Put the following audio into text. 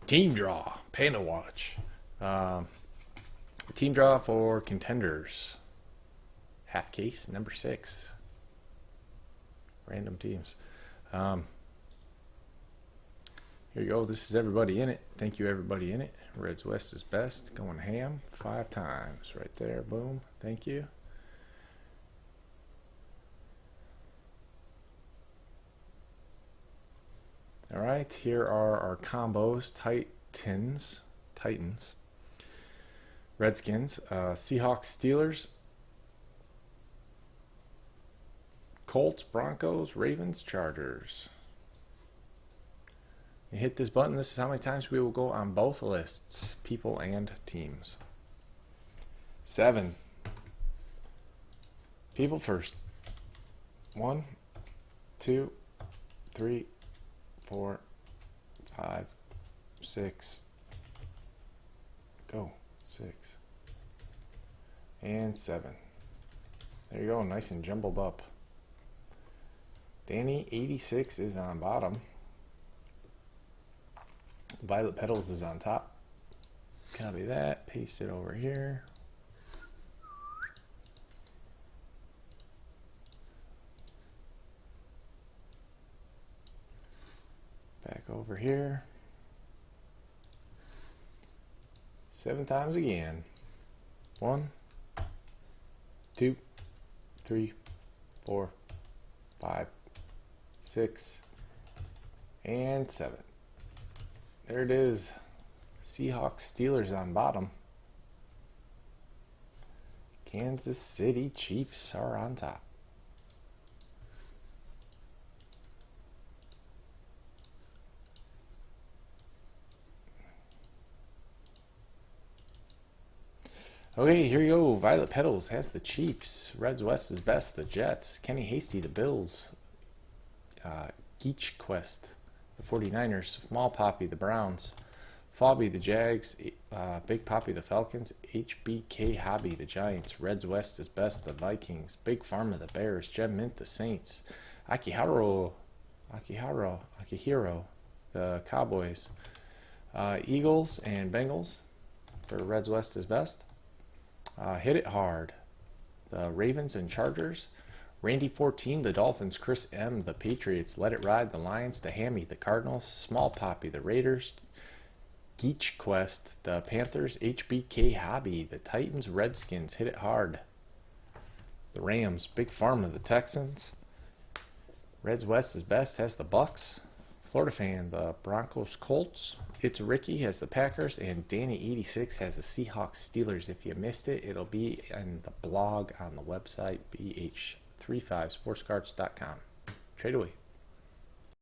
Team draw, Panda Watch. Team draw for Contenders. Half case, number 6. Random teams. Here you go. This is everybody in it. Thank you, everybody in it. Reds West is best. Going ham 5 times. Right there. Boom. Thank you. All right. Here are our combos. Titans. Redskins. Seahawks, Steelers. Colts, Broncos, Ravens, Chargers. You hit this button, this is how many times we will go on both lists, people and teams. 7. People first. 1, 2, 3, 4, 5, 6. Go. 6. And 7. There you go, nice and jumbled up. Danny 86 is on bottom. Violet Petals is on top. Copy that, paste it over here. Back over here. 7 times again. 1, 2, 3, 4, 5, 6, and 7. There it is. Seahawks, Steelers on bottom. Kansas City Chiefs are on top. Okay, here you go. Violet Petals has the Chiefs. Reds West is best, the Jets. Kenny Hasty, the Bills. Geach Quest, the 49ers. Small Poppy, the Browns. Fobby, the Jags. Big Poppy, the Falcons. HBK Hobby, the Giants. Reds West is best, the Vikings. Big Pharma, the Bears. Gem Mint, the Saints. Akihiro, the Cowboys. Eagles and Bengals for Reds West is best. Hit It Hard, the Ravens and Chargers. Randy 14, the Dolphins. Chris M, the Patriots. Let It Ride, the Lions. The Hammy, the Cardinals. Small Poppy, the Raiders. Geach Quest, the Panthers. HBK Hobby, the Titans. Redskins. Hit It Hard, the Rams. Big Pharma, the Texans. Reds West is best, has the Bucks. Florida Fan, the Broncos, Colts. It's Ricky has the Packers, and Danny86 has the Seahawks, Steelers. If you missed it, it'll be in the blog on the website, bh35sportscards.com. Trade away.